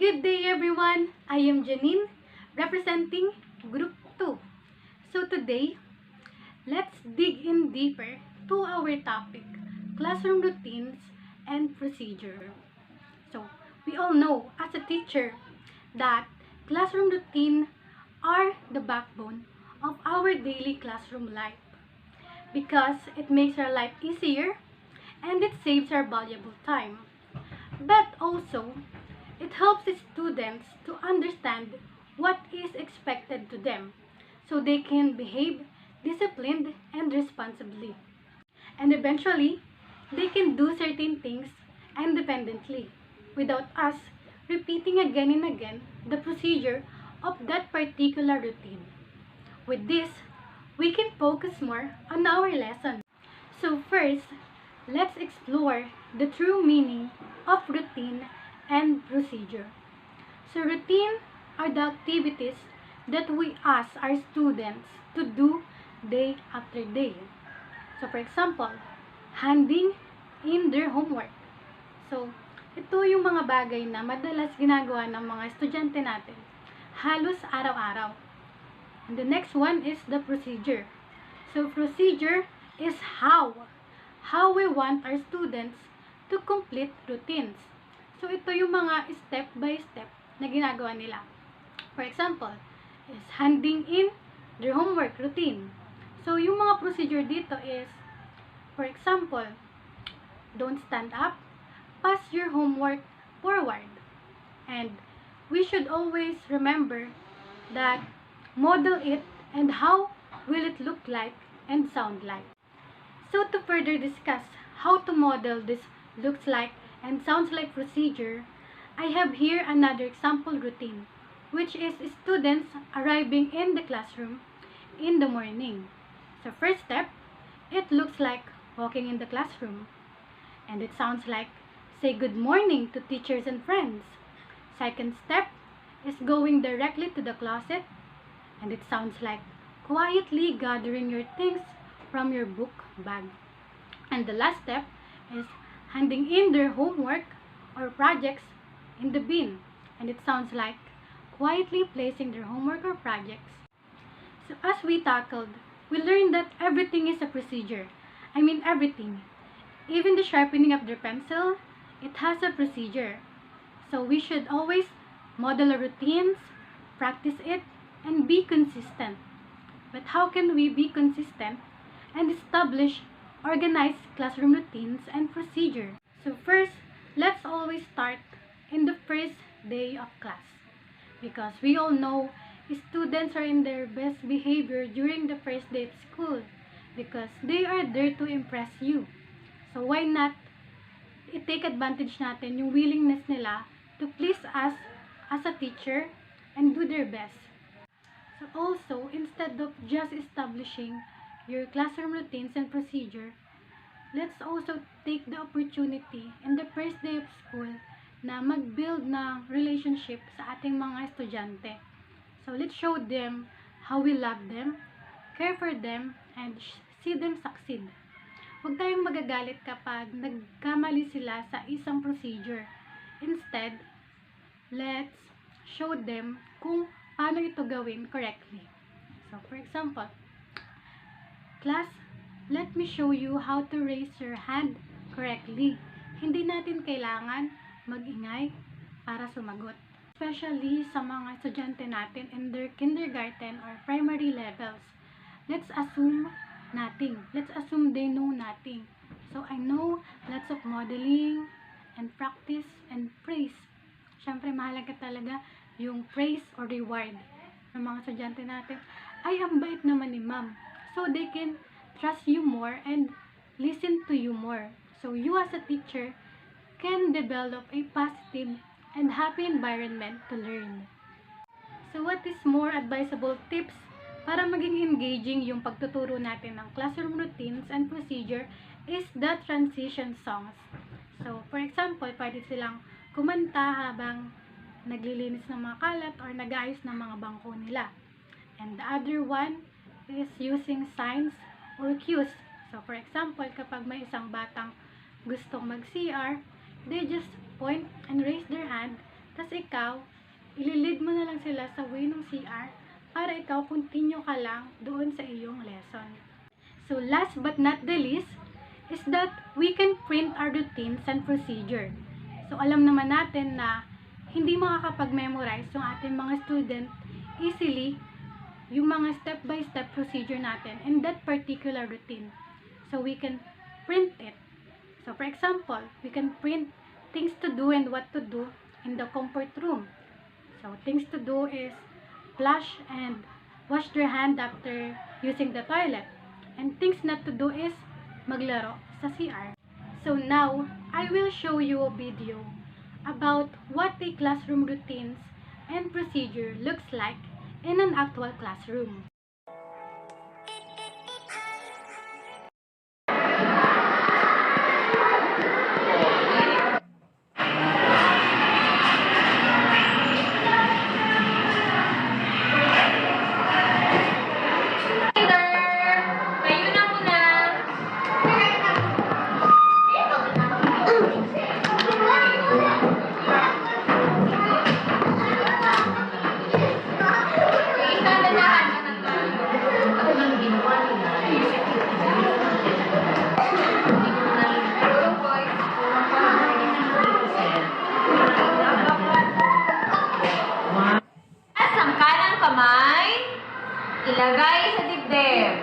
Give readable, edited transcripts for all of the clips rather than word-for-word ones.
Good day everyone! I am Janine, representing Group 2. So today, let's dig in deeper to our topic, classroom routines and procedure. So, we all know as a teacher that classroom routine are the backbone of our daily classroom life because it makes our life easier and it saves our valuable time. But also, it helps the students to understand what is expected to them so they can behave disciplined and responsibly. And eventually, they can do certain things independently without us repeating again and again the procedure of that particular routine. With this, we can focus more on our lesson. So first, let's explore the true meaning of routine and procedure. So routine are the activities that we ask our students to do day after day. So for example, handing in their homework. So ito yung mga bagay na madalas ginagawa ng mga estudyante natin halos araw-araw. And the next one is the procedure. So procedure is how we want our students to complete routines. So ito yung mga step by step na ginagawa nila. For example, is handing in their homework routine. So yung mga procedure dito is, for example, don't stand up, pass your homework forward. And we should always remember that model it and how will it look like and sound like. So to further discuss how to model this looks like and sounds like procedure, I have here another example routine, which is students arriving in the classroom in the morning. So first step, it looks like walking in the classroom. And it sounds like say good morning to teachers and friends. Second step is going directly to the closet. And it sounds like quietly gathering your things from your book bag. And the last step is handing in their homework or projects in the bin. And it sounds like quietly placing their homework or projects. So as we tackled, we learned that everything is a procedure. I mean everything. Even the sharpening of their pencil, it has a procedure. So we should always model our routines, practice it, and be consistent. But how can we be consistent and establish organized classroom routines and procedure? So first, let's always start in the first day of class. Because we all know students are in their best behavior during the first day of school because they are there to impress you. So why not i-take advantage natin yung willingness nila to please us as a teacher and do their best. So also, instead of just establishing your classroom routines and procedure, let's also take the opportunity in the first day of school na mag-build ng relationship sa ating mga estudyante. So let's show them how we love them, care for them, and see them succeed. Huwag tayong magagalit kapag nagkamali sila sa isang procedure. Instead, let's show them kung paano ito gawin correctly. So, for example, class, let me show you how to raise your hand correctly. Hindi natin kailangan mag-ingay para sumagot. Especially sa mga estudyante natin in their kindergarten or primary levels. Let's assume nothing. Let's assume they know nothing. So, I know lots of modeling and practice and praise. Siyempre, mahalaga talaga yung praise or reward ng mga estudyante natin. Ay, ang bait naman ni ma'am. So, they can trust you more and listen to you more. So, you as a teacher can develop a positive and happy environment to learn. So, what is more advisable tips para maging engaging yung pagtuturo natin ng classroom routines and procedure is the transition songs. So, for example, pwede silang kumanta habang naglilinis ng mga kalat or nag-aayos ng mga bangko nila. And the other one is using signs or cues. So, for example, kapag may isang batang gustong mag-CR, they just point and raise their hand, Tas ikaw, ililid mo na lang sila sa way ng CR para ikaw continue ka lang doon sa iyong lesson. So last but not the least is that we can print our routines and procedure. So alam naman natin na hindi makakapag-memorize yung ating mga student easily yung mga step-by-step procedure natin in that particular routine. So we can print it. So for example, we can print things to do and what to do in the comfort room. So things to do is flush and wash their hand after using the toilet. And things not to do is maglaro sa CR. So now, I will show you a video about what a classroom routines and procedure looks like in an actual classroom. Ilagay sa dibdib.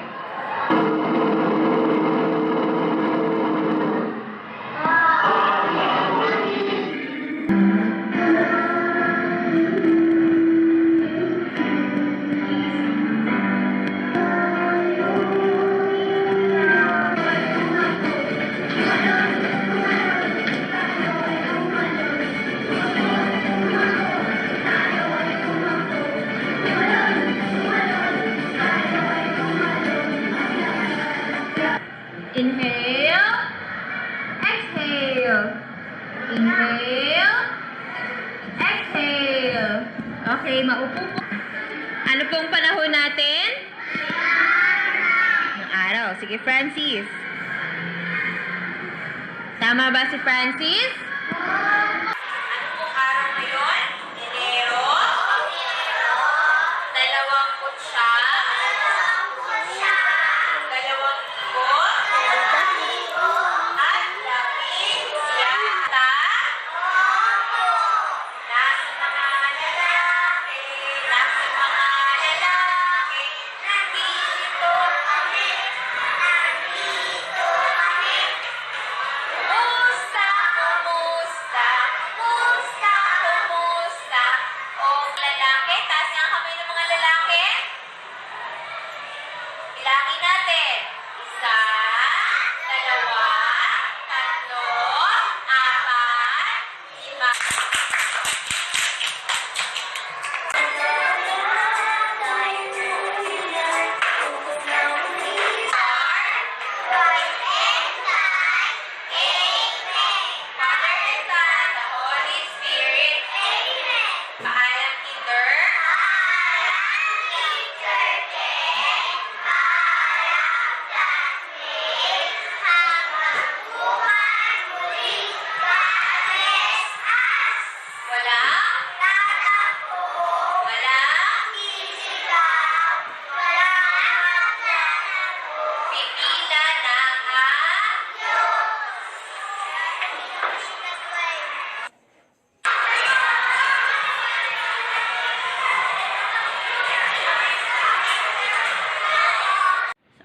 Inhale, exhale. Inhale, exhale. Okay, maupo po. Ano pong panahon natin? Yung araw. Sige, Francis. Tama ba si Francis? Ano pong araw ngayon? Enero. 29.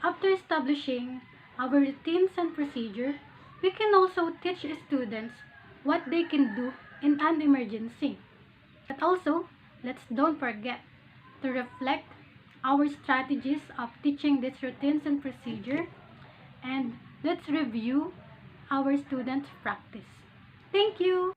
'After establishing our routines and procedure, we can also teach students what they can do in an emergency. But also, let's don't forget to reflect our strategies of teaching these routines and procedure, and let's review our students' practice. Thank you!